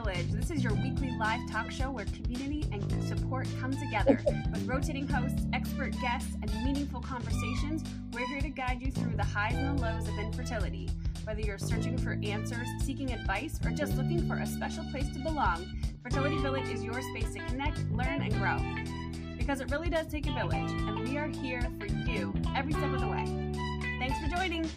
Village. This is your weekly live talk show where community and support come together. With rotating hosts, expert guests, and meaningful conversations, we're here to guide you through the highs and the lows of infertility. Whether you're searching for answers, seeking advice, or just looking for a special place to belong, Fertility Village is your space to connect, learn, and grow. Because it really does take a village, and we are here for you every step of the way. Thanks for joining.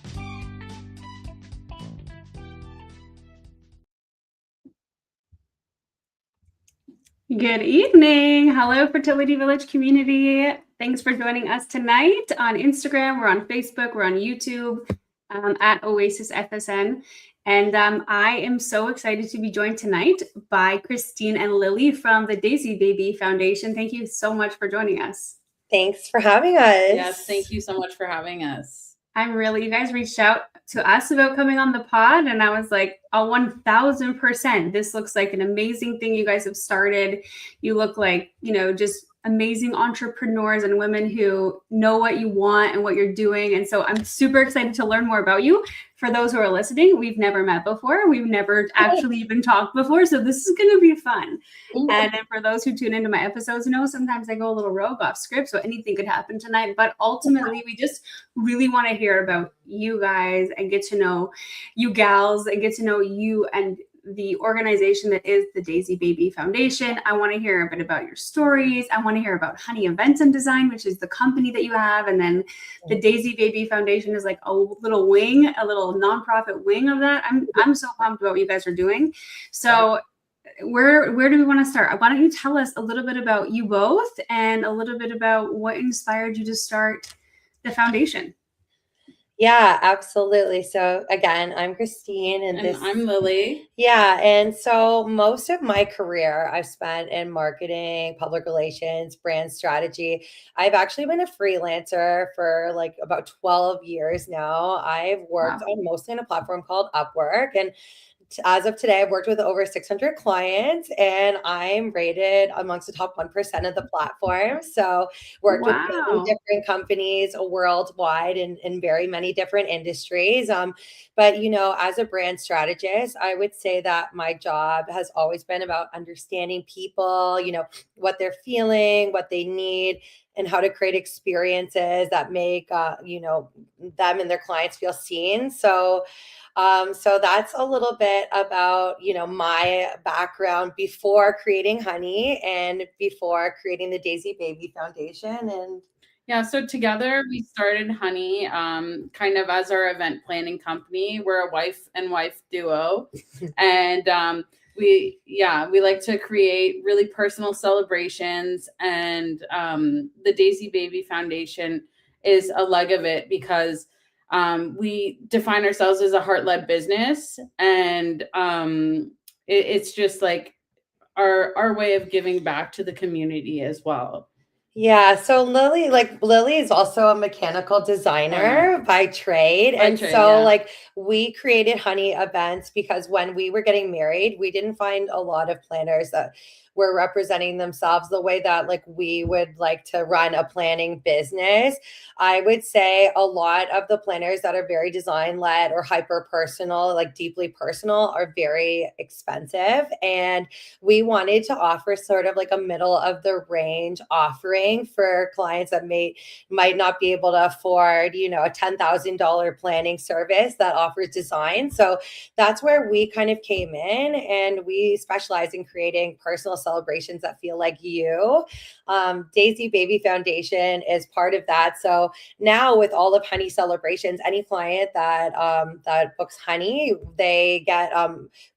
Good evening. Hello, Fertility Village community. Thanks for joining us tonight on Instagram. We're on Facebook. We're on YouTube at Oasis FSN. And I am so excited to be joined tonight by Christine and Lily from the Daisy Baby Foundation. Thank you so much for joining us. Thanks for having us. Yes, thank you so much for having us. You guys reached out to us about coming on the pod, and I was like, 1000%. This looks like an amazing thing you guys have started. You look like, just amazing entrepreneurs and women who know what you want and what you're doing. And so I'm super excited to learn more about you. For those who are listening, we've never met before. We've never actually even talked before. So this is going to be fun. Mm-hmm. And then for those who tune into my episodes, sometimes I go a little rogue off script. So anything could happen tonight. But ultimately, we just really want to hear about you guys and get to know you gals and get to know you and the organization that is the Daisy Baby Foundation. I want to hear a bit about your stories. I want to hear about Honey Events and Design, which is the company that you have. And then the Daisy Baby Foundation is like a little wing, a little nonprofit wing of that. I'm so pumped about what you guys are doing. So where do we want to start? Why don't you tell us a little bit about you both and a little bit about what inspired you to start the foundation? Yeah, absolutely. So again, I'm Christine and I'm Lily. Yeah. And so most of my career I've spent in marketing, public relations, brand strategy. I've actually been a freelancer for like about 12 years now. I've worked on mostly on a platform called Upwork, and as of today, I've worked with over 600 clients, and I'm rated amongst the top 1% of the platform. So worked with many different companies worldwide in very many different industries. But, as a brand strategist, I would say that my job has always been about understanding people, what they're feeling, what they need, and how to create experiences that make, them and their clients feel seen. So that's a little bit about, my background before creating Honey and before creating the Daisy Baby Foundation. And yeah, so together we started Honey kind of as our event planning company. We're a wife and wife duo. And we like to create really personal celebrations. And the Daisy Baby Foundation is a leg of it because we define ourselves as a heart-led business, and it's just like our way of giving back to the community as well. Yeah. So Lily is also a mechanical designer by trade. We created Honey Events because when we were getting married, we didn't find a lot of planners that were representing themselves the way that we would like to run a planning business. I would say a lot of the planners that are very design led or hyper personal, deeply personal, are very expensive. And we wanted to offer sort of like a middle of the range offering for clients that might not be able to afford, a $10,000 planning service that offers design. So that's where we kind of came in, and we specialize in creating personal celebrations that feel like you. Daisy Baby Foundation is part of that. So now with all of Honey celebrations, any client that books Honey, they get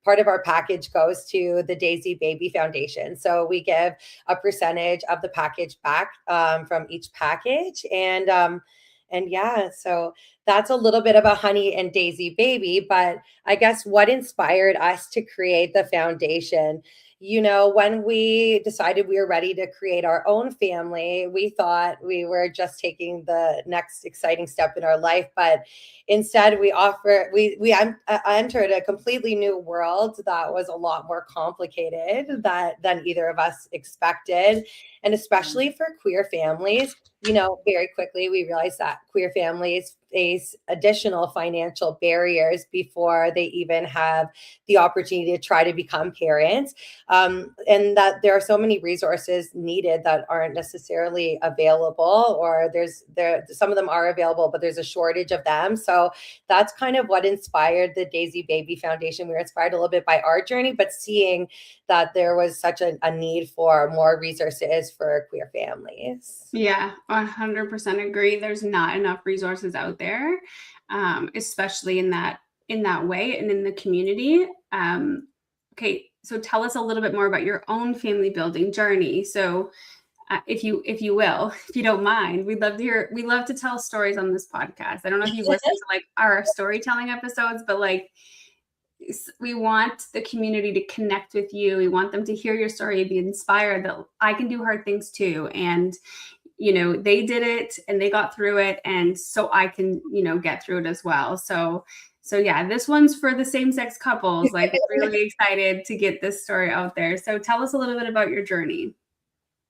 part of our package goes to the Daisy Baby Foundation. So we give a percentage of the package back from each package. And yeah, so that's a little bit about Honey and Daisy Baby. But I guess what inspired us to create the foundation, when we decided we were ready to create our own family, we thought we were just taking the next exciting step in our life. But instead, we entered a completely new world that was a lot more complicated than either of us expected. And especially for queer families, very quickly we realized that queer families face additional financial barriers before they even have the opportunity to try to become parents. And that there are so many resources needed that aren't necessarily available, or some of them are available, but there's a shortage of them. So that's kind of what inspired the Daisy Baby Foundation. We were inspired a little bit by our journey, but seeing that there was such a need for more resources for queer families. Yeah, 100% agree. There's not enough resources out there, especially in that way and in the community. Okay, so tell us a little bit more about your own family building journey. So, if you will, if you don't mind, we love to tell stories on this podcast. I don't know if you've listened to like our storytelling episodes, but like, we want the community to connect with you. We want them to hear your story, be inspired that I can do hard things too. And, they did it and they got through it. And so I can, get through it as well. So yeah, this one's for the same-sex couples, like really excited to get this story out there. So tell us a little bit about your journey.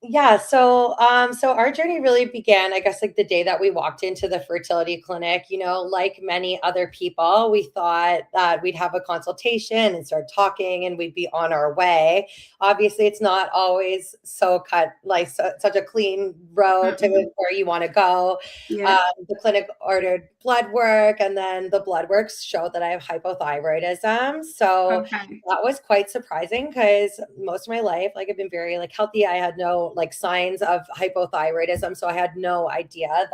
Yeah. So our journey really began, I guess, like the day that we walked into the fertility clinic. Like many other people, we thought that we'd have a consultation and start talking and we'd be on our way. Obviously, it's not always so cut, like such a clean road to where you want to go. Yeah. The clinic ordered blood work, and then the blood works showed that I have hypothyroidism. So that was quite surprising because most of my life, like I've been very like healthy. I had no like signs of hypothyroidism. So I had no idea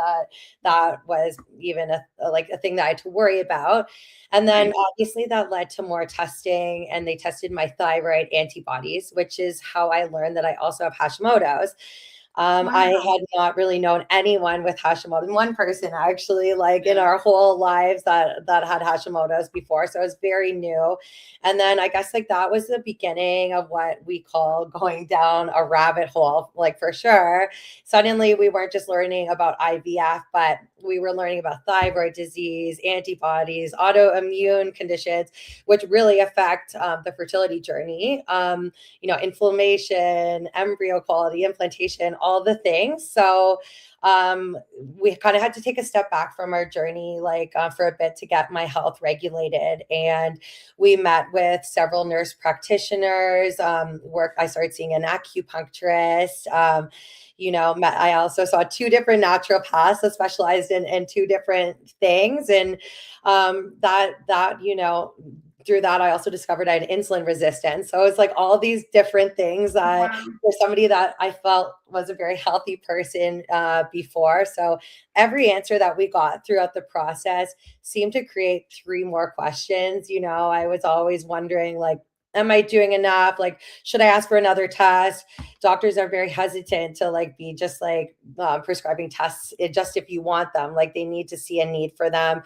that was even a thing that I had to worry about. And then obviously that led to more testing, and they tested my thyroid antibodies, which is how I learned that I also have Hashimoto's. I had not really known anyone with Hashimoto's, one person actually, like in our whole lives that had Hashimoto's before. So it was very new. And then I guess like that was the beginning of what we call going down a rabbit hole, like for sure. Suddenly we weren't just learning about IVF, but we were learning about thyroid disease, antibodies, autoimmune conditions, which really affect the fertility journey. Inflammation, embryo quality, implantation, all the things. So we kind of had to take a step back from our journey, for a bit to get my health regulated. And we met with several nurse practitioners. I started seeing an acupuncturist. I also saw 2 different naturopaths that specialized in 2 different things. And through that, I also discovered I had insulin resistance. So it's like all these different things that for somebody that I felt was a very healthy person before. So every answer that we got throughout the process seemed to create 3 more questions. I was always wondering, like, am I doing enough? Like, should I ask for another test? Doctors are very hesitant to be just prescribing tests just if you want them. Like, they need to see a need for them.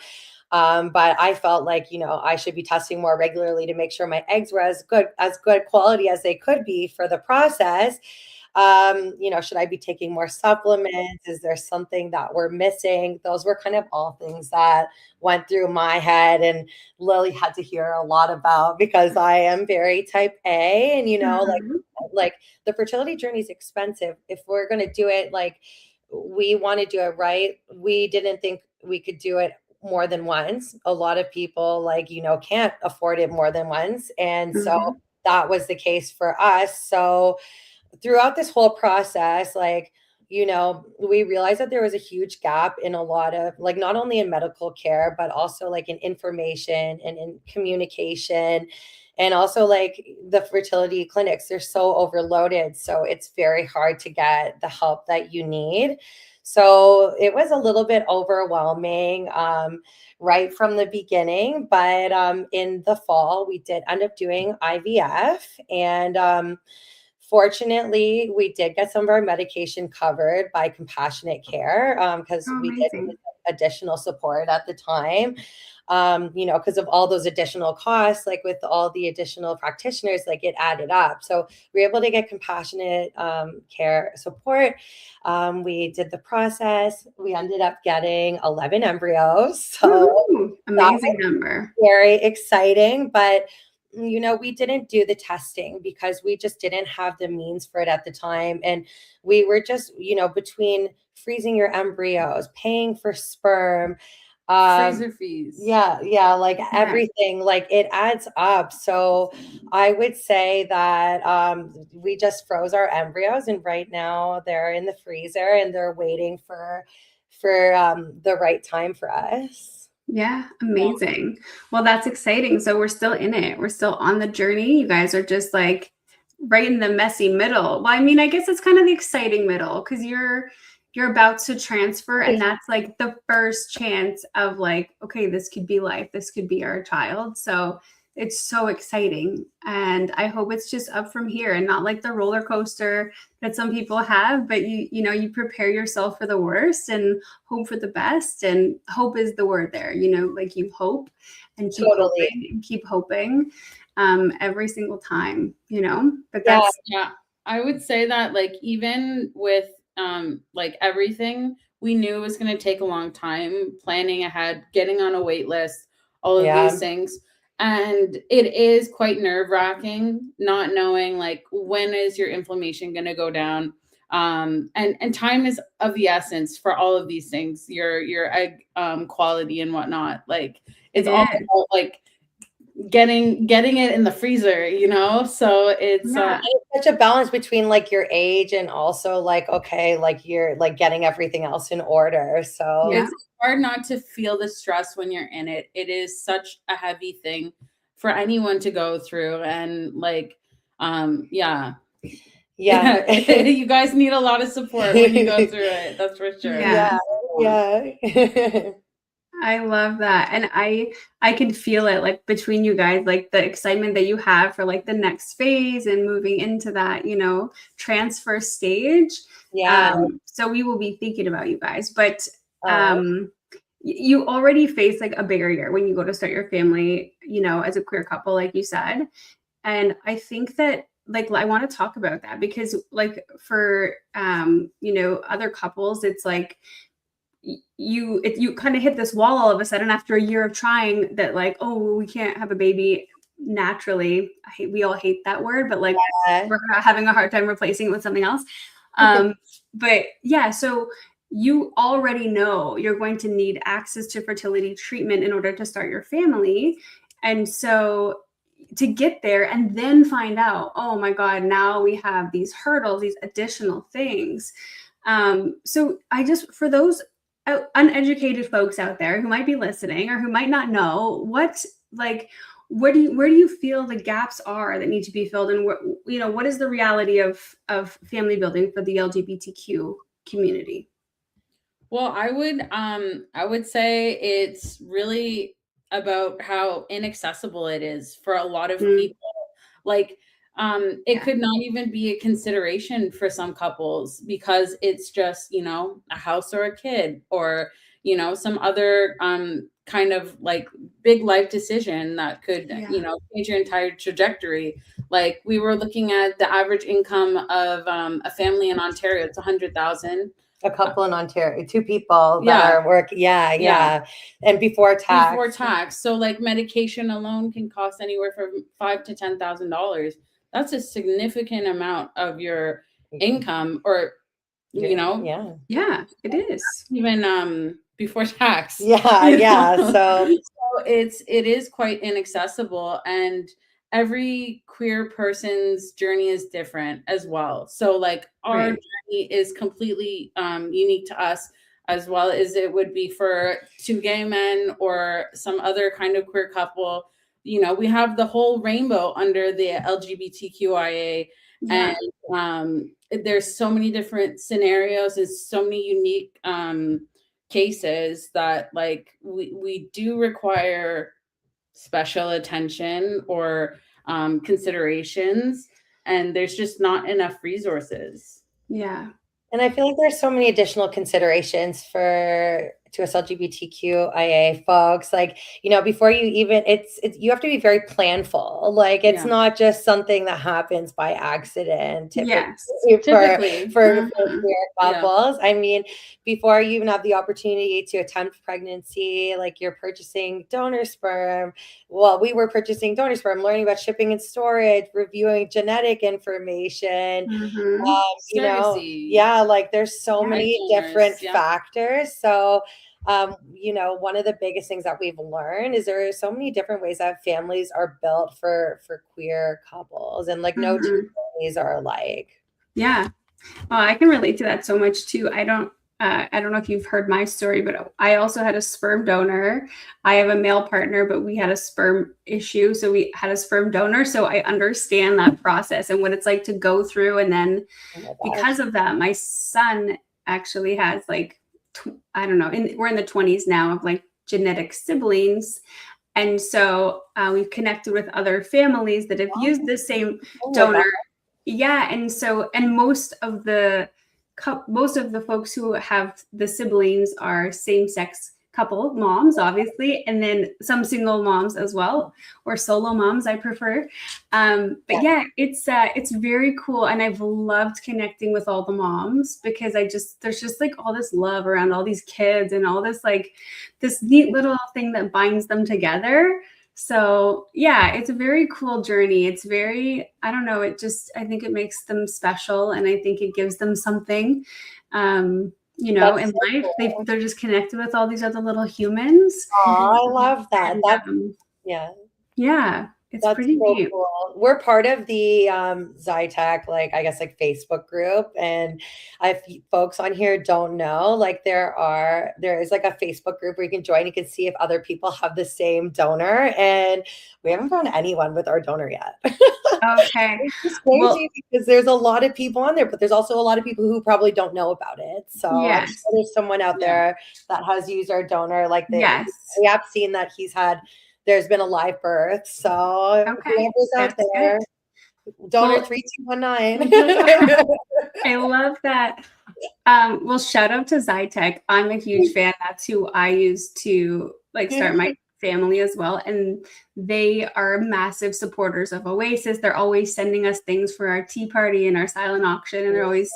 But I felt like, I should be testing more regularly to make sure my eggs were as good quality as they could be for the process. Should I be taking more supplements? Is there something that we're missing? Those were kind of all things that went through my head, and Lily had to hear a lot about, because I am very type A, and like the fertility journey is expensive. If we're going to do it, we want to do it right. We didn't think we could do it more than once. A lot of people can't afford it more than once. And so that was the case for us. So throughout this whole process, we realized that there was a huge gap in a lot of not only in medical care, but also in information and in communication. And also the fertility clinics, they're so overloaded. So it's very hard to get the help that you need. So it was a little bit overwhelming right from the beginning. But in the fall, we did end up doing IVF. And fortunately, we did get some of our medication covered by compassionate care because we did need additional support at the time. Because of all those additional costs, with all the additional practitioners, it added up. So we were able to get compassionate care support. We did the process. We ended up getting 11 embryos. So amazing number. Very exciting. But we didn't do the testing because we just didn't have the means for it at the time. And we were just, between freezing your embryos, paying for sperm, Freezer fees. Yeah, like everything, like it adds up. So I would say that we just froze our embryos, and right now they're in the freezer and they're waiting for the right time for us. Yeah, amazing. Well, that's exciting. So we're still in it. We're still on the journey. You guys are just like right in the messy middle. Well, I mean, I guess it's kind of the exciting middle because you're about to transfer, and that's like the first chance of like, okay, this could be life. This could be our child. So it's so exciting. And I hope it's just up from here and not like the roller coaster that some people have, but you prepare yourself for the worst and hope for the best. And hope is the word there, like you hope and keep hoping and keep hoping every single time, but that's, I would say that like, even with like everything, we knew it was going to take a long time, planning ahead, getting on a wait list, all of these things. And it is quite nerve-wracking not knowing like when is your inflammation going to go down. And time is of the essence for all of these things, your egg quality and whatnot. Like it's all about like getting it in the freezer, so it's such a balance between like your age and also like, okay, like you're like getting everything else in order. So it's hard not to feel the stress when you're in it. It is such a heavy thing for anyone to go through. And like you guys need a lot of support when you go through it, that's for sure. I love that. And I can feel it like between you guys, like the excitement that you have for like the next phase and moving into that, transfer stage. So we will be thinking about you guys, but you already face like a barrier when you go to start your family, as a queer couple, like you said. And I think that like, I want to talk about that because like for, other couples, it's like, you kind of hit this wall all of a sudden after a year of trying that like, oh, we can't have a baby naturally. We all hate that word, but like we're having a hard time replacing it with something else. But so you already know you're going to need access to fertility treatment in order to start your family. And so to get there and then find out, oh my God, now we have these hurdles, these additional things. So I just, for those uneducated folks out there who might be listening or who might not know, where do you feel the gaps are that need to be filled, and what is the reality of family building for the LGBTQ community? Well, I would say it's really about how inaccessible it is for a lot of people. Like it could not even be a consideration for some couples because it's just, a house or a kid or, some other kind of like big life decision that could, change your entire trajectory. Like we were looking at the average income of a family in Ontario, it's 100,000. A couple in Ontario, 2 people that are working. And before tax. So like medication alone can cost anywhere from $5,000 to $10,000. That's a significant amount of your income, or it is even before tax. So it is quite inaccessible, and every queer person's journey is different as well. So like our journey is completely unique to us, as well as it would be for 2 gay men or some other kind of queer couple. We have the whole rainbow under the LGBTQIA, and there's so many different scenarios and so many unique cases that like we do require special attention or considerations, and there's just not enough resources. And I feel like there's so many additional considerations for 2SLGBTQIA folks. Like, before you even, you have to be very planful. Like, it's not just something that happens by accident. Typically. For queer couples. I mean, before you even have the opportunity to attempt pregnancy, like you're purchasing donor sperm. Well, we were purchasing donor sperm, learning about shipping and storage, reviewing genetic information. Like there's so many different factors. So One of the biggest things that we've learned is there are so many different ways that families are built for queer couples, and like no two families are alike. Yeah. Well, I can relate to that so much too. I don't know if you've heard my story, but I also had a sperm donor. I have a male partner, but we had a sperm issue. So we had a sperm donor. So I understand that process and what it's like to go through. And then because of that, my son actually has like, I don't know, we're in the 20s now of like genetic siblings. And so we've connected with other families that have used the same donor. Yeah. And so, and most of the folks who have the siblings are same-sex couple moms, obviously, and then some single moms as well, or solo moms, I prefer. But yeah, it's very cool. And I've loved connecting with all the moms because there's just like all this love around all these kids and all this, like this neat little thing that binds them together. So yeah, it's a very cool journey. It's very, I don't know, I think it makes them special. And I think it gives them something, in life. Cool. They're just connected with all these other little humans. Oh, I love that. And, yeah. It's pretty so neat. Cool. We're part of the Zytec, Facebook group. And if folks on here don't know, like there is like a Facebook group where you can join. You can see if other people have the same donor. And we haven't found anyone with our donor yet. Okay. It's crazy because there's a lot of people on there, but there's also a lot of people who probably don't know about it. So I'm sure there's someone out there that has used our donor. Like we have seen that there's been a live birth. So whoever's out there, donor 3219. I love that. Well, shout out to Zytec. I'm a huge fan. That's who I use to start my family as well. And they are massive supporters of Oasis. They're always sending us things for our tea party and our silent auction, and they're always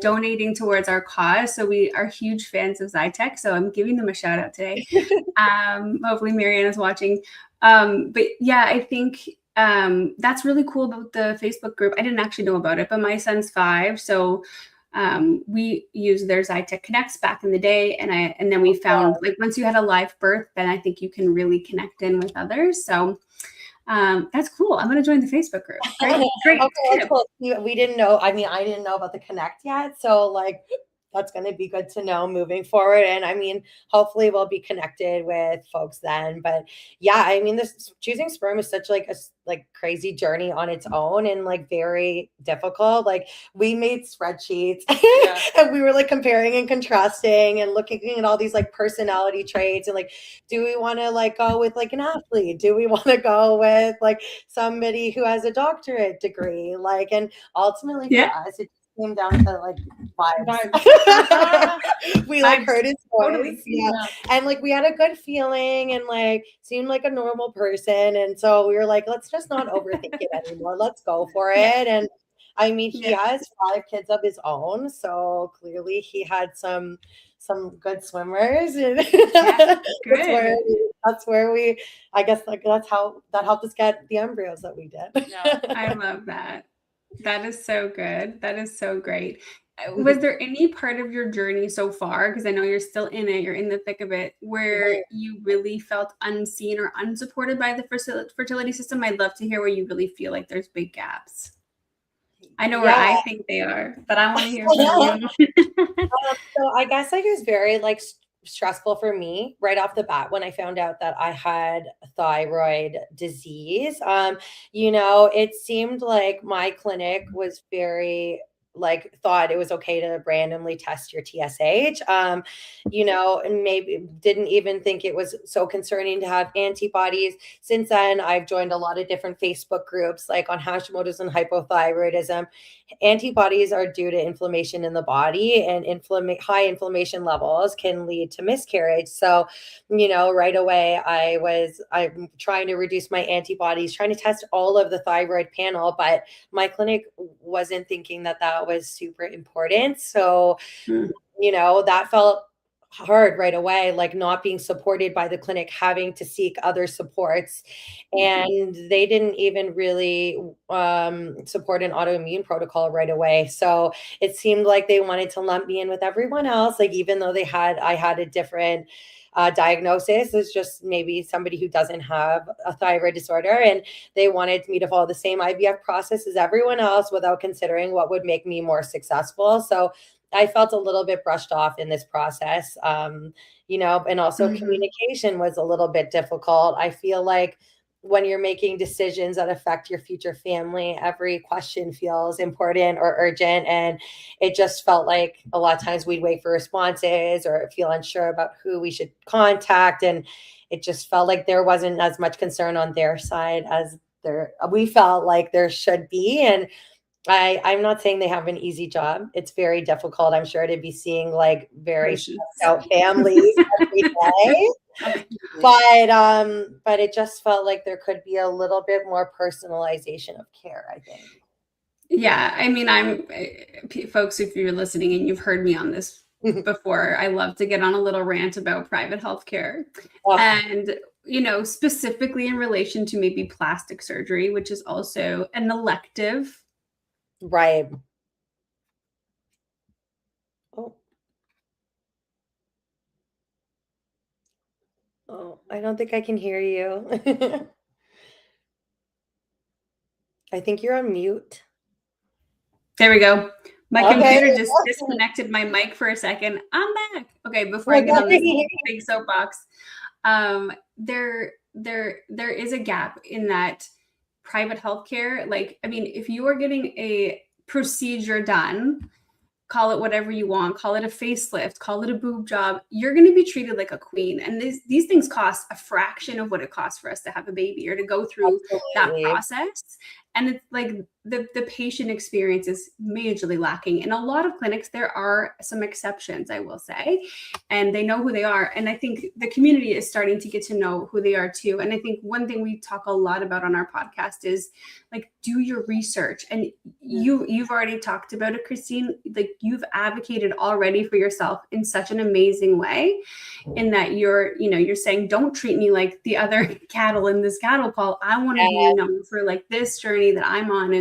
donating towards our cause. So we are huge fans of Zytec. So I'm giving them a shout out today. Hopefully Marianne is watching. But yeah, I think that's really cool about the Facebook group. I didn't actually know about it, but my son's 5. So we used their Zytec Connects back in the day. And then we found once you had a live birth, then I think you can really connect in with others. So that's cool. I'm going to join the Facebook group. Great. Okay, that's cool. We didn't know. I mean, I didn't know about the Connect yet. So that's going to be good to know moving forward. And I mean, hopefully we'll be connected with folks then. But yeah, I mean, this choosing sperm is such a crazy journey on its own and very difficult. We made spreadsheets and we were comparing and contrasting and looking at all these personality traits and do we want to go with an athlete? Do we want to go with somebody who has a doctorate degree? And ultimately for us, it came down to vibes. We heard his voice, and we had a good feeling and seemed like a normal person, and so we were let's just not overthink it anymore. Let's go for it. And I mean, he has 5 kids of his own, so clearly he had some good swimmers, and that's where we, I guess, that's how that helped us get the embryos that we did. I love that. That is so good. That is so great. Was there any part of your journey so far, because I know you're still in it, you're in the thick of it, where you really felt unseen or unsupported by the fertility system? I'd love to hear where you really feel like there's big gaps. I know where I think they are, but I want to hear from you. So I guess it was very stressful for me right off the bat when I found out that I had thyroid disease. It seemed like my clinic was very thought it was okay to randomly test your TSH, and maybe didn't even think it was so concerning to have antibodies. Since then, I've joined a lot of different Facebook groups on Hashimoto's and hypothyroidism. Antibodies are due to inflammation in the body, and high inflammation levels can lead to miscarriage. So, right away, I'm trying to reduce my antibodies, trying to test all of the thyroid panel, but my clinic wasn't thinking that was super important. So, that felt hard right away, like not being supported by the clinic, having to seek other supports. And they didn't even really support an autoimmune protocol right away. So it seemed like they wanted to lump me in with everyone else, like even though I had a different diagnosis. It's just maybe somebody who doesn't have a thyroid disorder, and they wanted me to follow the same IVF process as everyone else without considering what would make me more successful. So I felt a little bit brushed off in this process, and also communication was a little bit difficult. I feel like when you're making decisions that affect your future family, every question feels important or urgent. And it just felt like a lot of times we'd wait for responses or feel unsure about who we should contact. And it just felt like there wasn't as much concern on their side as we felt like there should be. And I'm not saying they have an easy job. It's very difficult. I'm sure to be seeing like very stressed out families every day. But it just felt like there could be a little bit more personalization of care, I think. Yeah, I mean, folks, if you're listening and you've heard me on this before, I love to get on a little rant about private healthcare. And specifically in relation to maybe plastic surgery, which is also an elective. Right. Oh, I don't think I can hear you. I think you're on mute. There we go. My computer just disconnected my mic for a second. I'm back. Okay, before I get on this big soapbox, there is a gap in that private healthcare. Like, I mean, if you are getting a procedure done, call it whatever you want, call it a facelift, call it a boob job, you're going to be treated like a queen. And these things cost a fraction of what it costs for us to have a baby or to go through that process. And it's like the patient experience is majorly lacking. In a lot of clinics, there are some exceptions, I will say, and they know who they are. And I think the community is starting to get to know who they are too. And I think one thing we talk a lot about on our podcast is like, do your research. And you've already talked about it, Christine. Like, you've advocated already for yourself in such an amazing way, in that you're saying, don't treat me like the other cattle in this cattle call. I want to be known for like this journey that I'm on,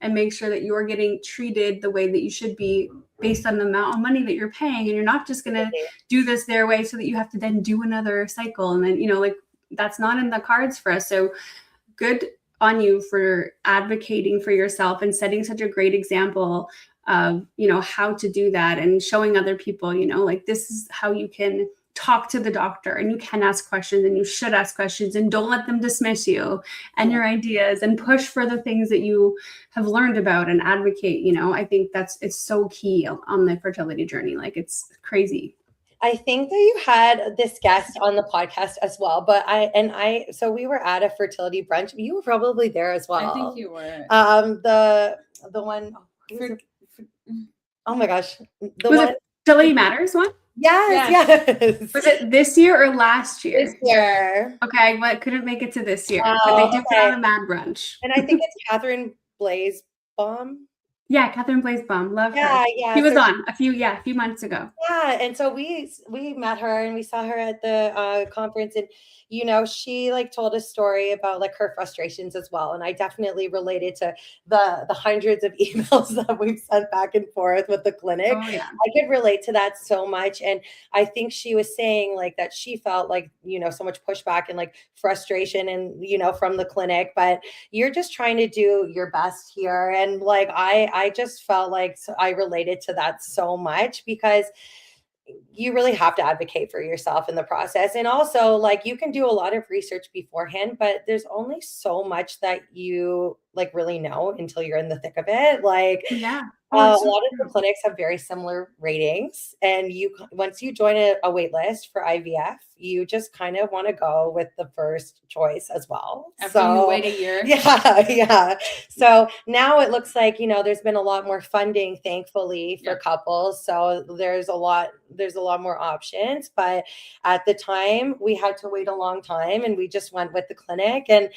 and make sure that you're getting treated the way that you should be based on the amount of money that you're paying. And you're not just going to do this their way so that you have to then do another cycle. And then, like, that's not in the cards for us. So good on you for advocating for yourself and setting such a great example of, how to do that, and showing other people, like, this is how you can talk to the doctor, and you can ask questions, and you should ask questions, and don't let them dismiss you and your ideas, and push for the things that you have learned about and advocate. I think it's so key on the fertility journey. Like, it's crazy. I think that you had this guest on the podcast as well, but so we were at a fertility brunch. You were probably there as well. I think you were. The one. Oh my gosh. Fertility Matters one? Yes. Was it this year or last year? This year. Okay, well, I couldn't make it to this year, but they did put on a mad brunch. And I think it's Catherine Blazebaum. Yeah, Catherine Blazebaum. Love her. Yeah. He was on a few months ago. Yeah, and so we met her and we saw her at the conference, and she like told a story about like her frustrations as well. And I definitely related to the hundreds of emails that we've sent back and forth with the clinic. Oh, yeah. I could relate to that so much. And I think she was saying like that she felt like, so much pushback and like frustration and, from the clinic, but you're just trying to do your best here. And like, I just felt like I related to that so much, because you really have to advocate for yourself in the process. And also, like, you can do a lot of research beforehand, but there's only so much that you like really know until you're in the thick of it. Like, a lot of the clinics have very similar ratings, and once you join a wait list for IVF, you just kind of want to go with the first choice as well. After you wait a year. Yeah. So now it looks like, there's been a lot more funding, thankfully, for couples. So there's a lot more options. But at the time, we had to wait a long time, and we just went with the clinic. And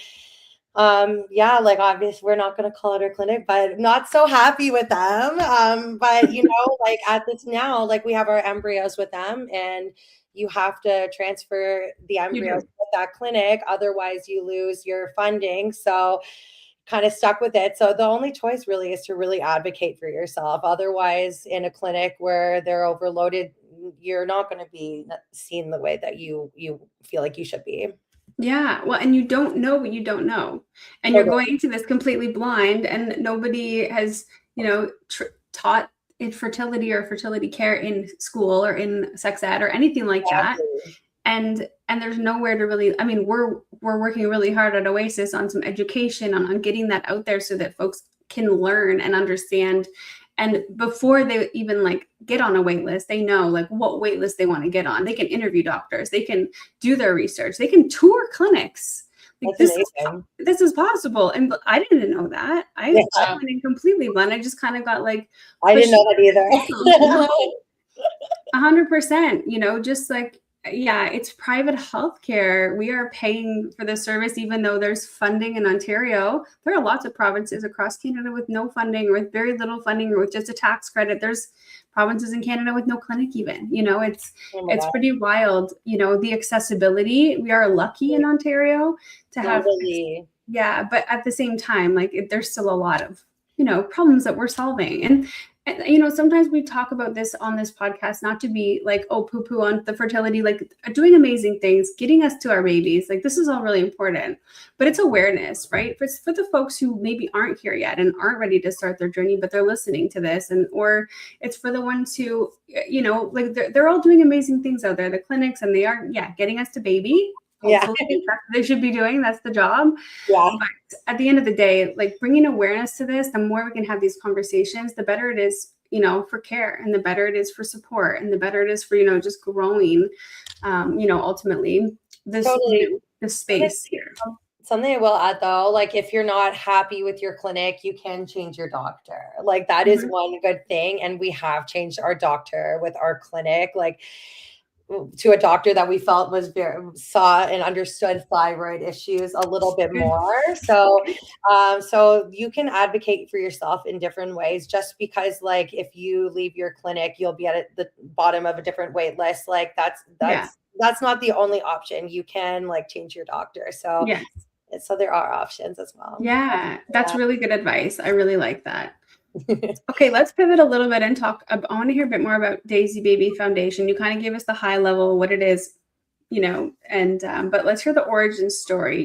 Yeah, like obviously we're not going to call it our clinic, but not so happy with them. But like at this now, like we have our embryos with them, and you have to transfer the embryos with that clinic, otherwise you lose your funding. So kind of stuck with it. So the only choice really is to really advocate for yourself. Otherwise, in a clinic where they're overloaded, you're not going to be seen the way that you feel like you should be. Yeah. Well, and you don't know what you don't know. And you're going into this completely blind, and nobody has, taught infertility or fertility care in school or in sex ed or anything like that. And there's nowhere to really, I mean, we're working really hard at Oasis on some education on getting that out there so that folks can learn and understand. And before they even like get on a wait list, they know like what wait list they want to get on. They can interview doctors, they can do their research, they can tour clinics. Like this is possible. And I didn't know that. I went in completely blind. I just kind of got like, I didn't know that either. 100%, just like, yeah, it's private healthcare. We are paying for the service, even though there's funding in Ontario. There are lots of provinces across Canada with no funding, or with very little funding, or with just a tax credit. There's provinces in Canada with no clinic even. It's pretty wild. The accessibility. We are lucky in Ontario to have. Yeah, but at the same time, like there's still a lot of problems that we're solving. And sometimes we talk about this on this podcast, not to be like, oh, poo-poo on the fertility, like doing amazing things, getting us to our babies. Like this is all really important, but it's awareness, right? For the folks who maybe aren't here yet and aren't ready to start their journey, but they're listening to this, or it's for the ones who, like they're all doing amazing things out there, the clinics, and they are, getting us to baby. Yeah, that's what they should be doing. That's the job. Yeah. But at the end of the day, like bringing awareness to this, the more we can have these conversations, the better it is, for care, and the better it is for support, and the better it is for, just growing, ultimately this, this space here. Something I will add though, like if you're not happy with your clinic, you can change your doctor. Like that is one good thing. And we have changed our doctor with our clinic, like to a doctor that we felt was saw and understood thyroid issues a little bit more. So, so you can advocate for yourself in different ways. Just because, like, if you leave your clinic, you'll be at the bottom of a different wait list. Like that's not the only option. You can like change your doctor. So, so there are options as well. Yeah, that's really good advice. I really like that. Okay, let's pivot a little bit and talk. I want to hear a bit more about Daisy Baby Foundation. You kind of gave us the high level, what it is, and but let's hear the origin story.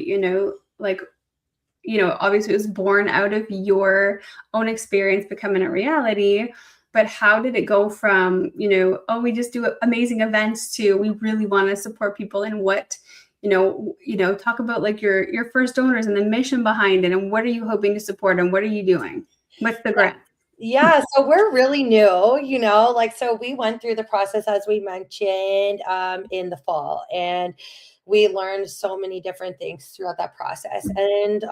Obviously it was born out of your own experience becoming a reality. But how did it go from, oh, we just do amazing events to we really want to support people, and what, talk about like your first donors and the mission behind it, and what are you hoping to support, and what are you doing with the grant? Yeah, so we're really new, so we went through the process, as we mentioned, in the fall, and we learned so many different things throughout that process. And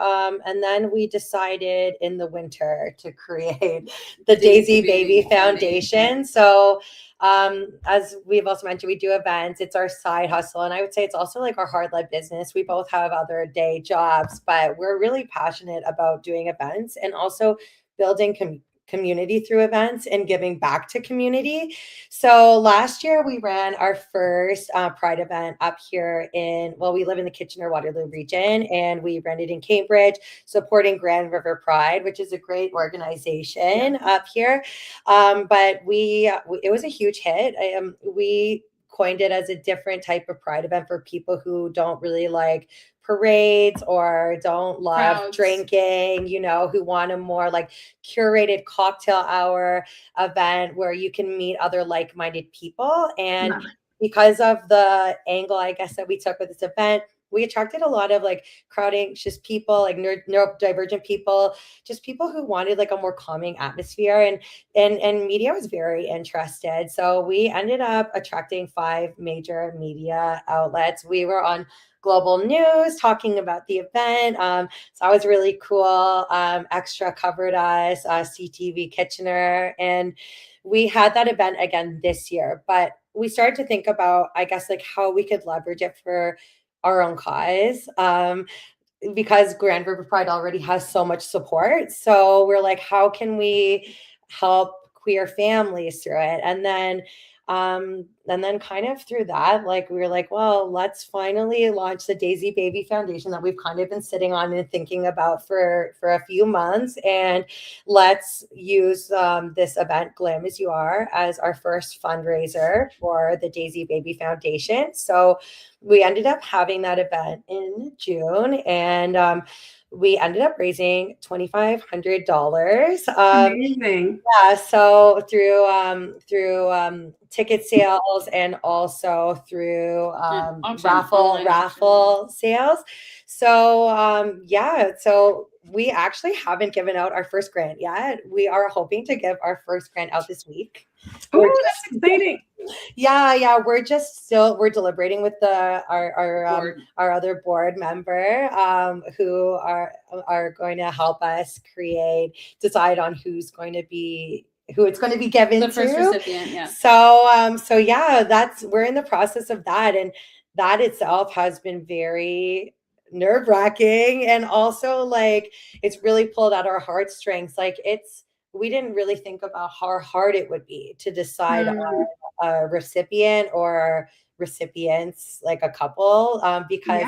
then we decided in the winter to create the Daisy Baby Foundation. So as we've also mentioned, we do events. It's our side hustle. And I would say it's also like our hard-led business. We both have other day jobs, but we're really passionate about doing events and also building community through events and giving back to community. So last year we ran our first Pride event up here we live in the Kitchener-Waterloo region, and we ran it in Cambridge, supporting Grand River Pride, which is a great organization up here. But it was a huge hit. We coined it as a different type of Pride event for people who don't really like parades or don't love drinking, who want a more like curated cocktail hour event where you can meet other like-minded people. And because of the angle, I guess, that we took with this event, we attracted a lot of like crowding, just people like neurodivergent people, just people who wanted like a more calming atmosphere, and media was very interested. So we ended up attracting 5 major media outlets. We were on Global News talking about the event. So that was really cool. Extra covered us, CTV Kitchener, and we had that event again this year. But we started to think about, I guess, like how we could leverage it for our own cause. because Grand River Pride already has so much support. So we're like, how can we help queer families through it? And then kind of through that, like we were like, well, let's finally launch the Daisy Baby Foundation that we've kind of been sitting on and thinking about for a few months. And let's use this event, Glam As You Are, as our first fundraiser for the Daisy Baby Foundation. So we ended up having that event in June, and we ended up raising $2,500. Amazing. Yeah, so through ticket sales and also through raffle sales. So so we actually haven't given out our first grant yet. We are hoping to give our first grant out this week. Oh, that's exciting. Yeah, we're deliberating with our other board member who are going to help us decide on who it's going to be given the first to. recipient. Yeah. So yeah, we're in the process of that, and that itself has been very nerve-wracking, and also like it's really pulled at our heartstrings. Like we didn't really think about how hard it would be to decide on a recipient or recipients, like a couple, because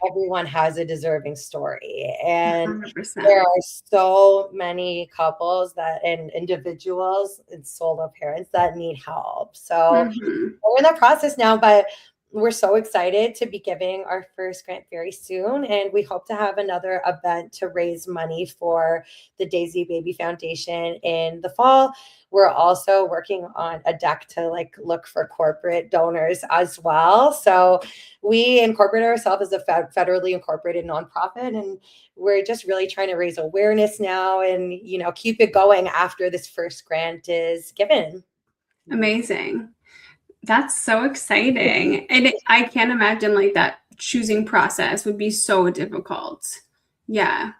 everyone has a deserving story, and 100%. there are so many couples and individuals and solo parents that need help. So we're in that process now, but we're so excited to be giving our first grant very soon, and we hope to have another event to raise money for the Daisy Baby Foundation in the fall. We're also working on a deck to like look for corporate donors as well. So we incorporate ourselves as a federally incorporated nonprofit, and we're just really trying to raise awareness now and, keep it going after this first grant is given. Amazing. That's so exciting. And I can't imagine like that choosing process would be so difficult. Yeah.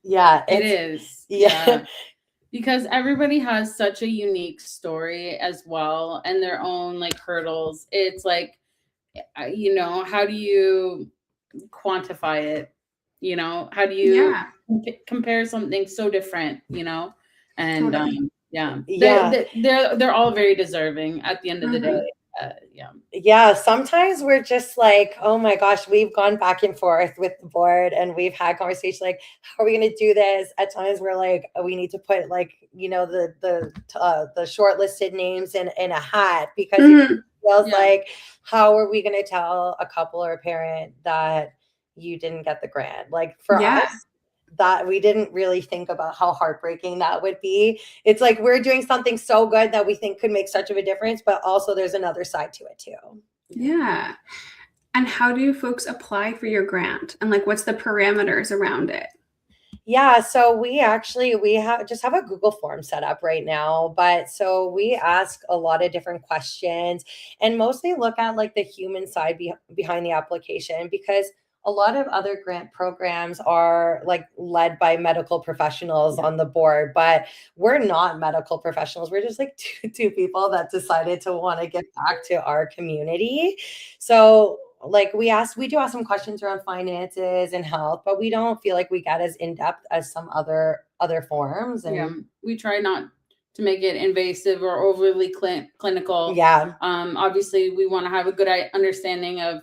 Yeah, it is. Yeah. Because everybody has such a unique story as well, and their own like hurdles. It's like, how do you quantify it? How do you compare something so different, and totally. They're all very deserving at the end of the day. Yeah, sometimes we're just like, oh my gosh, we've gone back and forth with the board, and we've had conversations like, how are we going to do this? At times we're like, we need to put like, the shortlisted names in a hat, because it feels like, how are we going to tell a couple or a parent that you didn't get the grant? Like for us, that we didn't really think about how heartbreaking that would be. It's like we're doing something so good that we think could make such of a difference, but also there's another side to it too. Yeah. And how do you folks apply for your grant? And like, what's the parameters around it? Yeah, so we just have a Google form set up right now, but so we ask a lot of different questions and mostly look at like the human side behind the application, because a lot of other grant programs are like led by medical professionals on the board, but we're not medical professionals. We're just like two people that decided to want to give back to our community. So like we do ask some questions around finances and health, but we don't feel like we get as in-depth as some other forms. And we try not to make it invasive or overly clinical. Obviously we want to have a good understanding of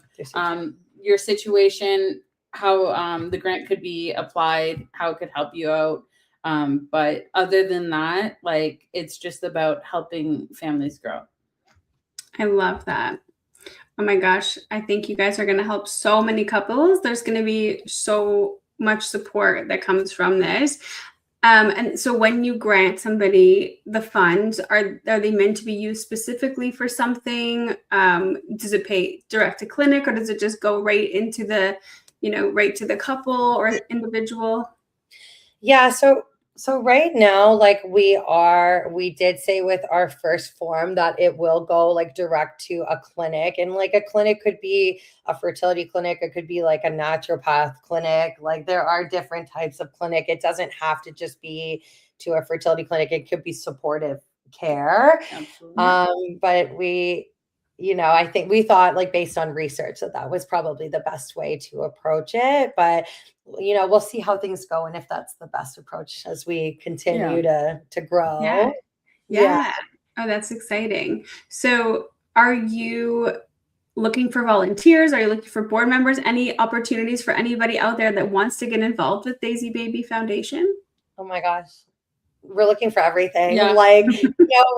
your situation, how the grant could be applied, how it could help you out. But other than that, like, it's just about helping families grow. I love that. Oh my gosh, I think you guys are going to help so many couples. There's going to be so much support that comes from this. And so when you grant somebody the funds, are they meant to be used specifically for something? Does it pay direct to clinic, or does it just go right into the, right to the couple or individual? Yeah, so right now, like we did say with our first form that it will go like direct to a clinic, and like a clinic could be a fertility clinic. It could be like a naturopath clinic. Like there are different types of clinic. It doesn't have to just be to a fertility clinic. It could be supportive care. Absolutely. But we I think we thought like based on research that was probably the best way to approach it. But, we'll see how things go and if that's the best approach as we continue to grow. Yeah. Yeah. Oh, that's exciting. So are you looking for volunteers? Are you looking for board members? Any opportunities for anybody out there that wants to get involved with Daisy Baby Foundation? Oh my gosh. We're looking for everything. Yeah. Like,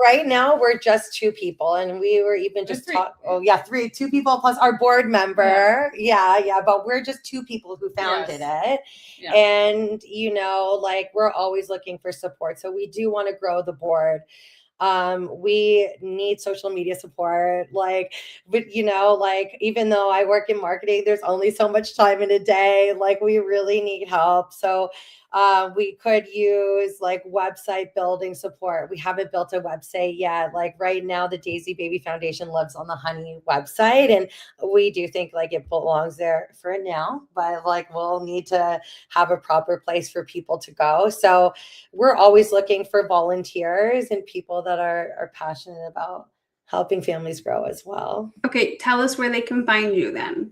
right now we're just 2 people and we were even just talking. 2 people plus our board member. Yeah. But we're just 2 people who founded it. Yeah. And, like we're always looking for support. So we do want to grow the board. We need social media support, but even though I work in marketing, there's only so much time in a day, like we really need help. So we could use like website building support. We haven't built a website yet. Like right now, the Daisy Baby Foundation lives on the Honey website, and we do think like it belongs there for now, but like we'll need to have a proper place for people to go. So we're always looking for volunteers and people that are passionate about helping families grow as well. Okay, tell us where they can find you then.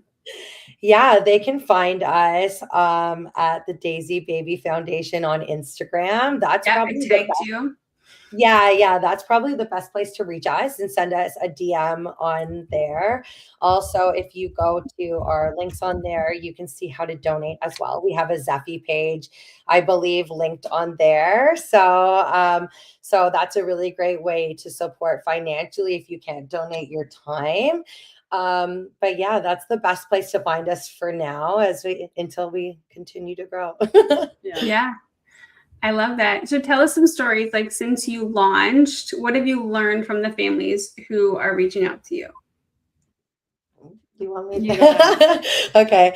Yeah, they can find us at the Daisy Baby Foundation on Instagram. That's probably I tagged you. Yeah, that's probably the best place to reach us and send us a DM on there. Also, if you go to our links on there, you can see how to donate as well. We have a Zeffy page, I believe, linked on there. So that's a really great way to support financially if you can't donate your time. But yeah, that's the best place to find us for now until we continue to grow. Yeah. I love that. So tell us some stories, like since you launched, what have you learned from the families who are reaching out to you? You want me to? Okay.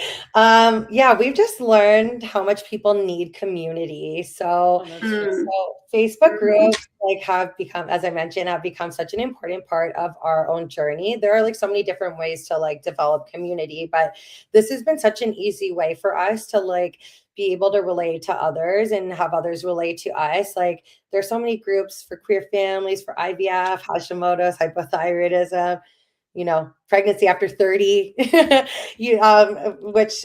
We've just learned how much people need community. So Facebook groups have become, as I mentioned, such an important part of our own journey. There are like so many different ways to develop community, but this has been such an easy way for us to be able to relate to others and have others relate to us. Like there's so many groups for queer families, for IVF, Hashimoto's, hypothyroidism, pregnancy after 30, which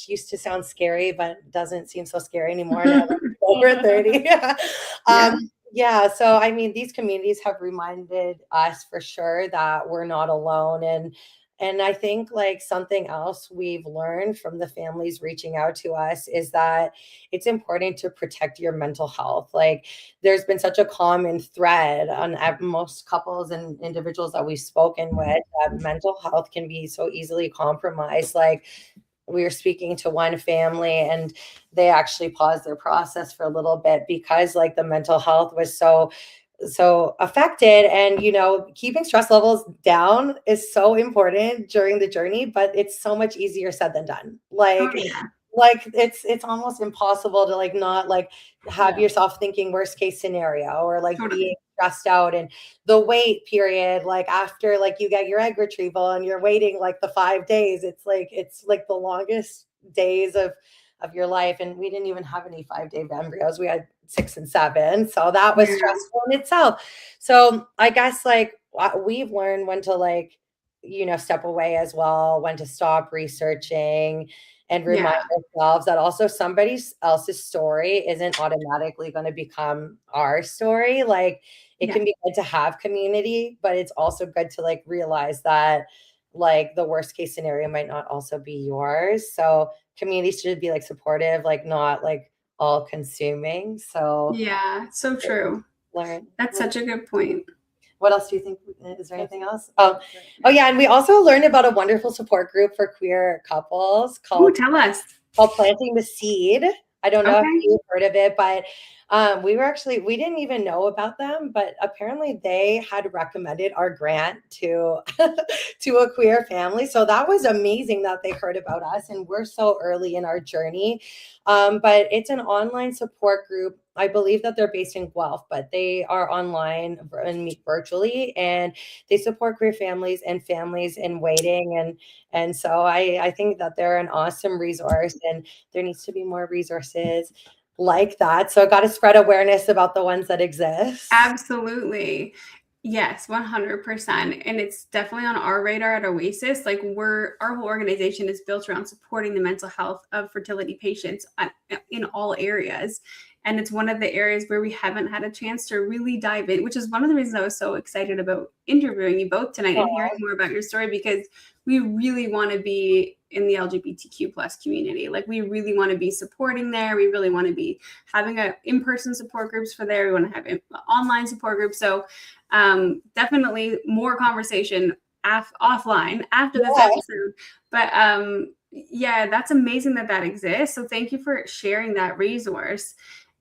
used to sound scary, but doesn't seem so scary anymore now that we're over 30. So I mean, these communities have reminded us for sure that we're not alone. And I think something else we've learned from the families reaching out to us is that it's important to protect your mental health. Like there's been such a common thread on most couples and individuals that we've spoken with that mental health can be so easily compromised. Like we were speaking to one family and they actually paused their process for a little bit because the mental health was so affected. And keeping stress levels down is so important during the journey, but it's so much easier said than done. It's almost impossible to not have yourself thinking worst case scenario or being stressed out. And the wait period, after you get your egg retrieval and you're waiting the 5 days, it's the longest days of your life. And we didn't even have any 5-day embryos. We had 6 and 7. So that was stressful in itself. So I guess we've learned when to step away as well, when to stop researching and remind ourselves that also somebody else's story isn't automatically going to become our story. It can be good to have community, but it's also good to realize that the worst case scenario might not also be yours. So community should be supportive, not all consuming. So so true. That's such a good point. What else do you think? Is there anything else? Oh yeah. And we also learned about a wonderful support group for queer couples called Planting the Seed. I don't know if you've heard of it, but we didn't even know about them, but apparently they had recommended our grant to a queer family. So that was amazing that they heard about us, and we're so early in our journey. But it's an online support group. I believe that they're based in Guelph, but they are online and meet virtually, and they support queer families and families in waiting. And so I think that they're an awesome resource, and there needs to be more resources like that. So got to spread awareness about the ones that exist. Absolutely. Yes, 100%. And it's definitely on our radar at Oasis. Like our whole organization is built around supporting the mental health of fertility patients in all areas. And it's one of the areas where we haven't had a chance to really dive in, which is one of the reasons I was so excited about interviewing you both tonight and hearing more about your story, because we really want to be in the LGBTQ plus community. Like we really want to be supporting there. We really want to be having in-person support groups for there. We want to have online support groups. So definitely more conversation offline after this episode. But yeah, that's amazing that exists. So thank you for sharing that resource.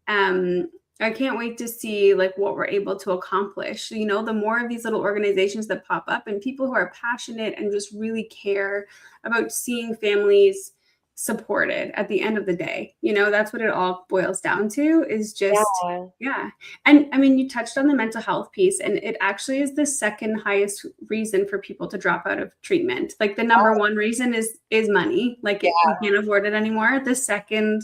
I can't wait to see like what we're able to accomplish. The more of these little organizations that pop up and people who are passionate and just really care about seeing families supported at the end of the day. That's what it all boils down to, is just, yeah. And I mean, you touched on the mental health piece, and it actually is the second highest reason for people to drop out of treatment. Like the number one reason is money. Like we can't afford it anymore. The second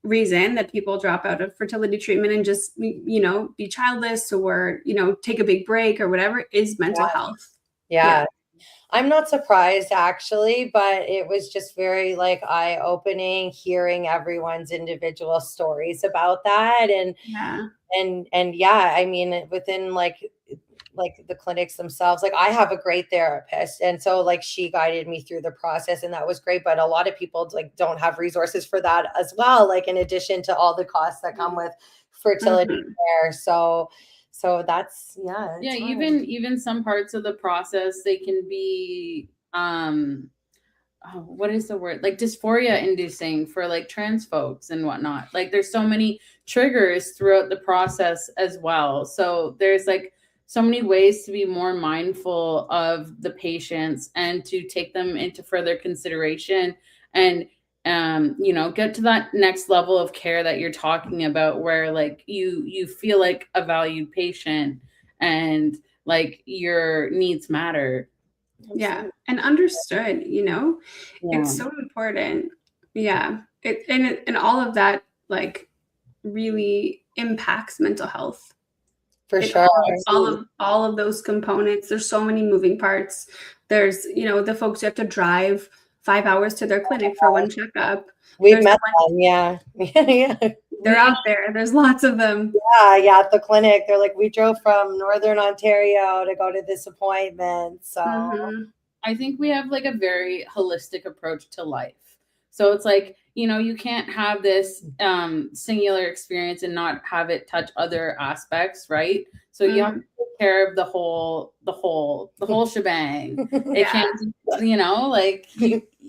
reason that people drop out of fertility treatment and just, be childless or, take a big break or whatever is mental health. Yeah. I'm not surprised actually, but it was just very like eye-opening hearing everyone's individual stories about that. And I mean, within like the clinics themselves, like I have a great therapist. And so like she guided me through the process, and that was great. But a lot of people like don't have resources for that as well. Like in addition to all the costs that come with fertility care. So that's, even some parts of the process, they can be, what is the word? Like dysphoria inducing for like trans folks and whatnot. Like there's so many triggers throughout the process as well. So there's like so many ways to be more mindful of the patients and to take them into further consideration and get to that next level of care that you're talking about, where like you feel like a valued patient and like your needs matter. Yeah. And understood, it's so important. Yeah. And all of that like really impacts mental health. For sure. All of those components. There's so many moving parts. There's, the folks who have to drive 5 hours to their clinic for one checkup. We've met them. Yeah. They're out there. There's lots of them. Yeah. At the clinic, they're like, we drove from Northern Ontario to go to this appointment. So I think we have like a very holistic approach to life. So it's like, you can't have this singular experience and not have it touch other aspects, right? So you have to take care of the whole shebang. It can't, like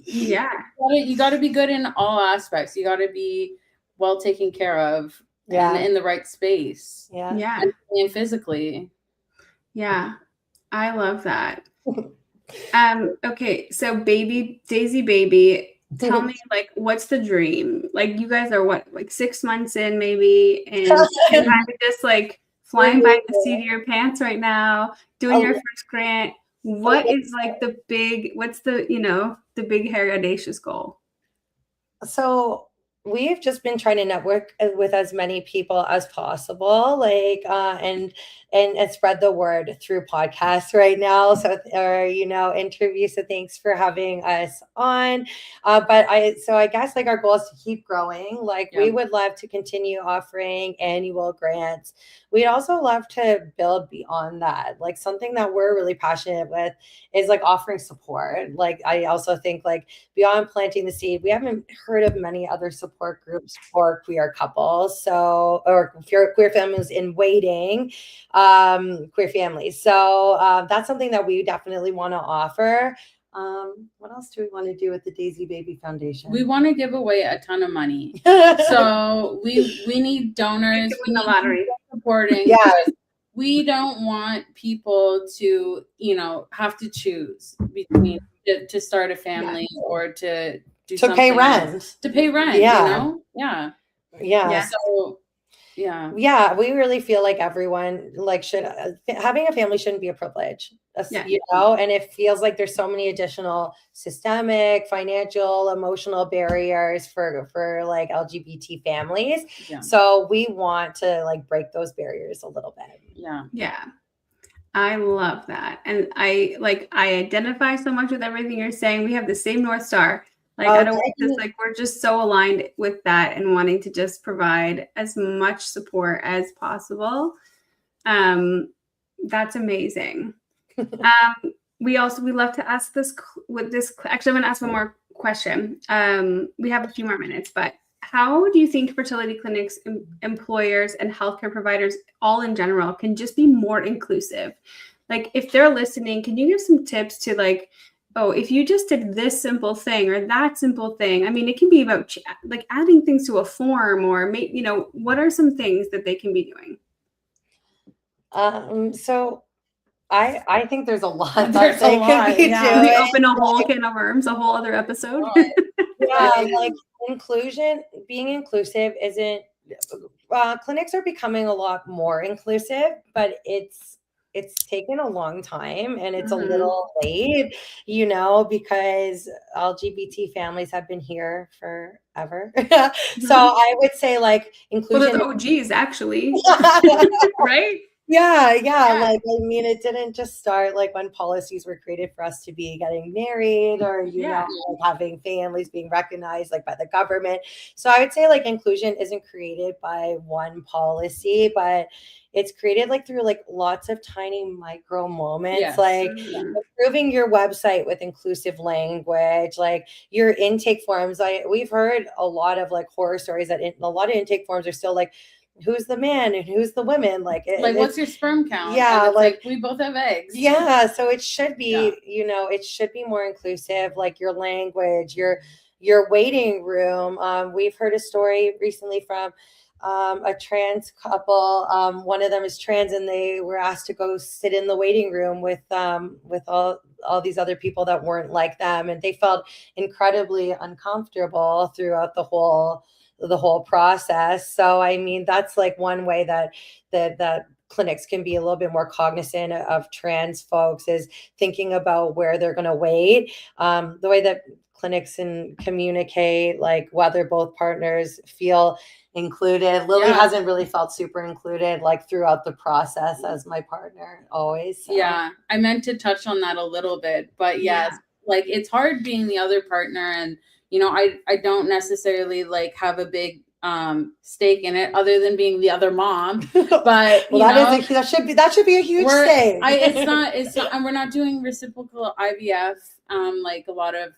you got to be good in all aspects. You got to be well taken care of, in the right space. Yeah. And physically. Yeah. I love that. Okay, so Daisy baby, tell me like what's the dream? Like you guys are what, like 6 months in maybe, and you're kind of just like flying by the seat of your pants right now, doing your first grant. What is like what's the big hairy audacious goal? So we've just been trying to network with as many people as possible, like and spread the word through podcasts right now. So interviews. So thanks for having us on. But I guess like our goal is to keep growing. Like we would love to continue offering annual grants. We'd also love to build beyond that. Like something that we're really passionate with is like offering support. Like I also think like beyond planting the seed, we haven't heard of many other support groups for queer couples. So, or queer families in waiting, queer families. So that's something that we definitely want to offer. What else do we want to do with the Daisy Baby Foundation? We want to give away a ton of money. So we need donors. We need the lottery supporting. Yeah. We don't want people to, have to choose between to start a family or to do something pay rent. To pay rent. Yeah. Yeah. So yeah, we really feel like everyone like should having a family shouldn't be a privilege, and it feels like there's so many additional systemic, financial, emotional barriers for like LGBT families. So we want to like break those barriers a little bit. Yeah. I love that. And I identify so much with everything you're saying. We have the same North Star. Like, I don't just like, we're just so aligned with that and wanting to just provide as much support as possible. That's amazing. We love to ask this actually, I'm going to ask one more question. We have a few more minutes, but how do you think fertility clinics, employers, and healthcare providers all in general can just be more inclusive? Like, if they're listening, can you give some tips to like, oh, if you just did this simple thing or that simple thing? I mean, it can be about like adding things to a form, or what are some things that they can be doing? So I think there's a lot that they could be doing. We open a whole can of worms, a whole other episode. Yeah, like being inclusive isn't, clinics are becoming a lot more inclusive, but it's taken a long time and it's a little late, because LGBT families have been here forever. So I would say like inclusion. Well, they're OGs actually, right? Yeah. Like, I mean, it didn't just start like when policies were created for us to be getting married or, like having families being recognized like by the government. So I would say like inclusion isn't created by one policy, but it's created like through like lots of tiny micro moments, like improving your website with inclusive language, like your intake forms. We've heard a lot of like horror stories that a lot of intake forms are still like, who's the man and who's the women? Like what's your sperm count? Yeah, like we both have eggs. Yeah, so it should be, it should be more inclusive, like your language, your waiting room. We've heard a story recently from a trans couple. One of them is trans, and they were asked to go sit in the waiting room with all these other people that weren't like them, and they felt incredibly uncomfortable throughout the whole process. So I mean, that's like one way that clinics can be a little bit more cognizant of trans folks, is thinking about where they're going to wait. The way that clinics can communicate, like whether both partners feel included. Lily hasn't really felt super included like throughout the process as my partner always. So. Yeah, I meant to touch on that a little bit, but yes, like it's hard being the other partner, and I don't necessarily like have a big stake in it other than being the other mom, but that should be a huge stake. It's not, and we're not doing reciprocal IVF like a lot of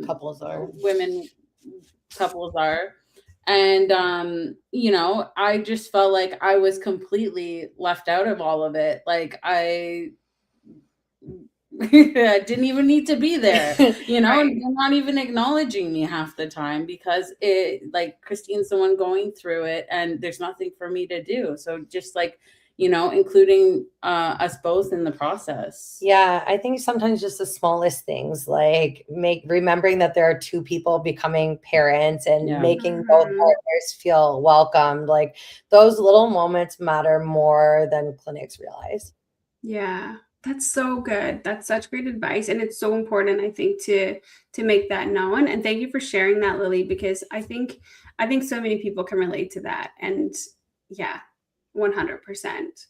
couples are. And I just felt like I was completely left out of all of it. Like I didn't even need to be there, You're not even acknowledging me half the time, because it, like, Christine's the one going through it and there's nothing for me to do. So just like, including us both in the process. Yeah, I think sometimes just the smallest things, like remembering that there are two people becoming parents and making both partners feel welcomed. Like those little moments matter more than clinics realize. Yeah. That's so good. That's such great advice. And it's so important, I think, to make that known. And thank you for sharing that, Lily, because I think so many people can relate to that. And 100%.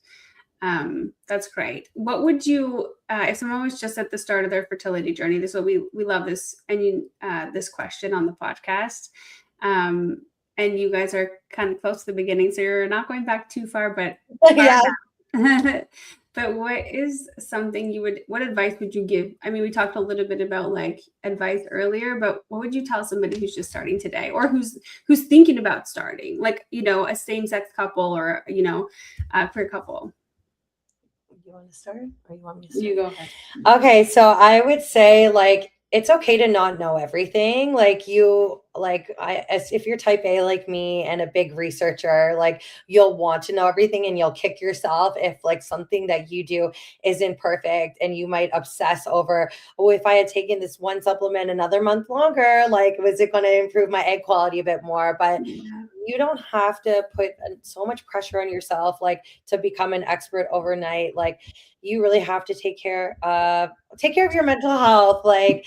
That's great. What would you, if someone was just at the start of their fertility journey, we love this, and this question on the podcast. And you guys are kind of close to the beginning, so you're not going back too far, but But what is something what advice would you give? I mean, we talked a little bit about like advice earlier, but what would you tell somebody who's just starting today, or who's thinking about starting, like, a same-sex couple or, a queer couple? You want to start, or you want me to start? You go ahead. Okay. So I would say like, it's okay to not know everything. Like if you're type A like me and a big researcher, like you'll want to know everything and you'll kick yourself if like something that you do isn't perfect, and you might obsess over, if I had taken this one supplement another month longer, like was it going to improve my egg quality a bit more? But you don't have to put so much pressure on yourself, like to become an expert overnight. Like you really have to take care of your mental health. Like,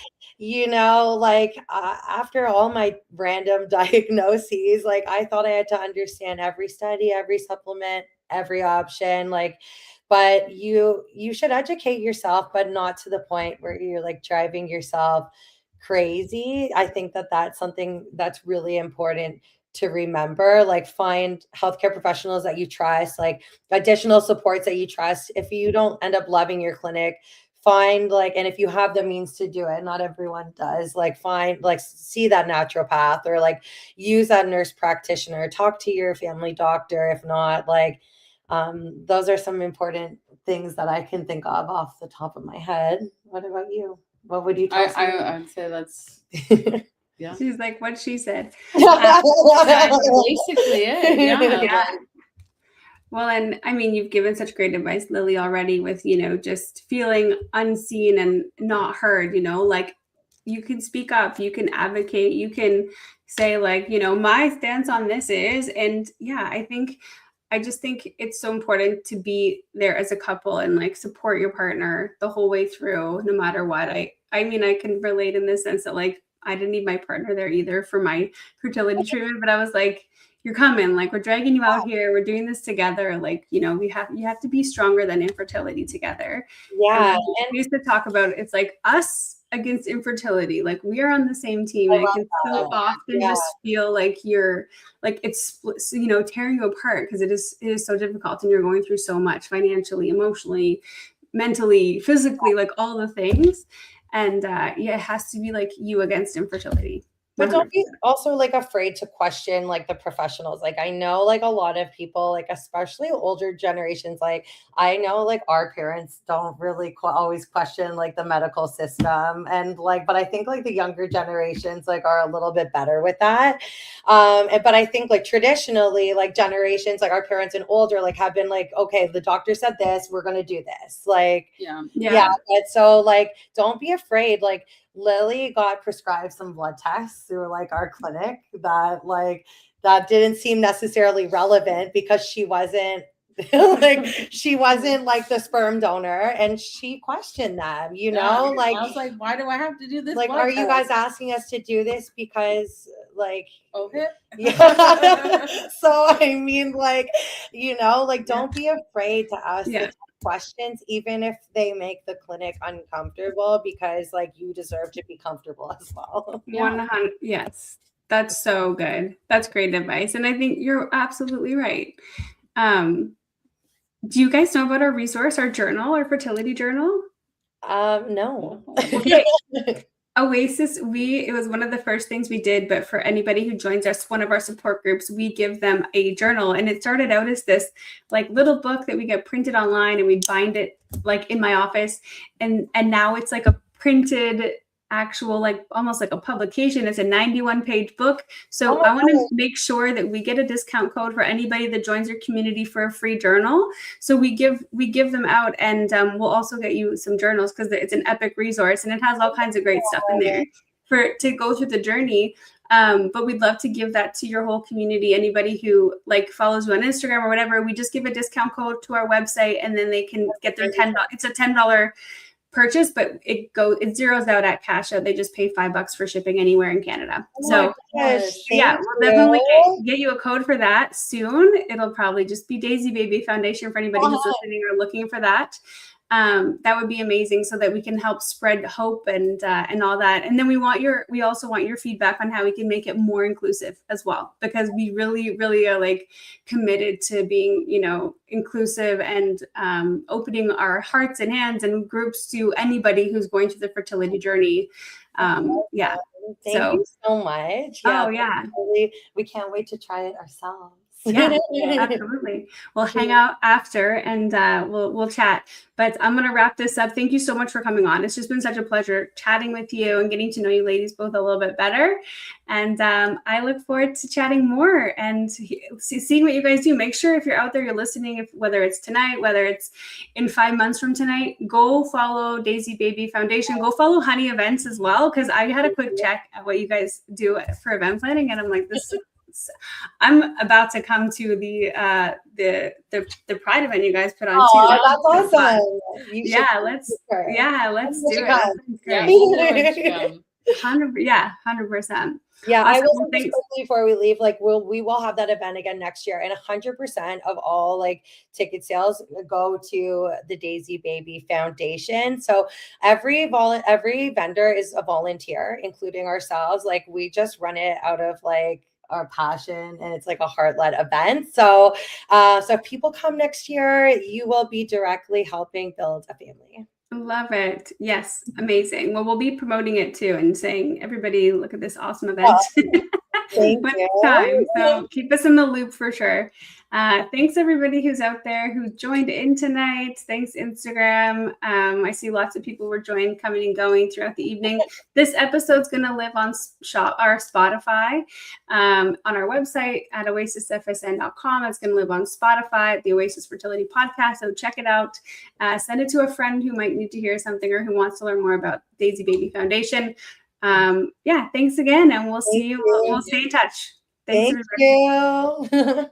after all my random diagnoses, like I thought I had to understand every study, every supplement, every option. Like but you should educate yourself, but not to the point where you're like driving yourself crazy. I think that that's something that's really important to remember. Like, find healthcare professionals that you trust, like additional supports that you trust. If you don't end up loving your clinic, find like, and if you have the means to do it, not everyone does, like find, like see that naturopath, or like use that nurse practitioner, talk to your family doctor. If not, like, those are some important things that I can think of off the top of my head. What about you? What would you tell I would say that's yeah. She's like what she said. That's basically it. Yeah. Yeah. Well, and I mean, you've given such great advice, Lily, already with, you know, just feeling unseen and not heard, you know, like you can speak up, you can advocate, you can say like, you know, my stance on this is, and yeah, I just think it's so important to be there as a couple and like support your partner the whole way through, no matter what. I mean, I can relate in the sense that like, I didn't need my partner there either for my fertility treatment, but I was like, you're coming, like we're dragging you out here, we're doing this together, like, you know, you have to be stronger than infertility together. Yeah. And we used to talk about it's like us against infertility, like we are on the same team. I can so often just feel like you're like it's, you know, tearing you apart, because it is so difficult, and you're going through so much financially, emotionally, mentally, physically, like all the things. And yeah, it has to be like you against infertility. But don't be also like afraid to question like the professionals. Like I know like a lot of people, like especially older generations, like I know like our parents don't really always question like the medical system, and like, but I think like the younger generations like are a little bit better with that. But I think like traditionally like generations like our parents and older like have been like, okay, the doctor said this, we're gonna do this. Like yeah. And so like don't be afraid. Like Lily got prescribed some blood tests through like our clinic that didn't seem necessarily relevant, because she wasn't like the sperm donor, and she questioned them, you know, like I was like, why do I have to do this? Like, are you guys asking us to do this because like, okay. Yeah. So I mean, like, you know, like don't be afraid to ask the questions, even if they make the clinic uncomfortable, because like you deserve to be comfortable as well. 100. Yes, that's so good. That's great advice, and I think you're absolutely right. Do you guys know about our resource, our journal, our fertility journal? No. Okay. Oasis, it was one of the first things we did, but for anybody who joins us, one of our support groups, we give them a journal. And it started out as this like little book that we get printed online, and we bind it like in my office. And now it's like a printed actual, like almost like a publication. It's a 91-page book. So I want to make sure that we get a discount code for anybody that joins our community for a free journal. So we give them out, and we'll also get you some journals, because it's an epic resource, and it has all kinds of great stuff in there to go through the journey. But we'd love to give that to your whole community. Anybody who like follows you on Instagram or whatever, we just give a discount code to our website, and then they can get their $10. It's a $10 purchase, but it zeroes out at cash out. They just pay $5 for shipping anywhere in Canada. So yeah, we'll definitely get you a code for that soon. It'll probably just be Daisy Baby Foundation for anybody who's listening or looking for that. That would be amazing, so that we can help spread hope and all that. And then we also want your feedback on how we can make it more inclusive as well, because we really, really are like committed to being, you know, inclusive and opening our hearts and hands and groups to anybody who's going through the fertility journey. Thank you so much. Oh yeah. We can't wait to try it ourselves. Yeah, absolutely. We'll hang out after, and we'll chat. But I'm going to wrap this up. Thank you so much for coming on. It's just been such a pleasure chatting with you and getting to know you ladies both a little bit better. And I look forward to chatting more and seeing what you guys do. Make sure if you're out there, you're listening, whether it's tonight, whether it's in 5 months from tonight, go follow Daisy Baby Foundation. Go follow Honey Events as well, because I had a quick check at what you guys do for event planning, and I'm like, I'm about to come to the Pride event you guys put on too. That's awesome. Let's do it. 100%. Yeah, Awesome. I will Well, say just quickly before we leave, like we will have that event again next year, and 100% of all like ticket sales go to the Daisy Baby Foundation. So every vendor is a volunteer, including ourselves. Like we just run it out of like our passion, and it's like a heart-led event. So so if people come next year, you will be directly helping build a family. Love it. Yes. Amazing. Well, we'll be promoting it too and saying, everybody, look at this awesome event. Thank When you. it's time. So keep us in the loop for sure. Thanks everybody who's out there who joined in tonight. Thanks Instagram. I see lots of people were coming and going throughout the evening. This episode's going to live on our Spotify, on our website at oasisfsn.com. It's going to live on Spotify, the Oasis Fertility Podcast. So check it out. Send it to a friend who might need to hear something or who wants to learn more about Daisy Baby Foundation. Yeah, thanks again, and we'll see you. We'll stay in touch. Thanks, Thank you.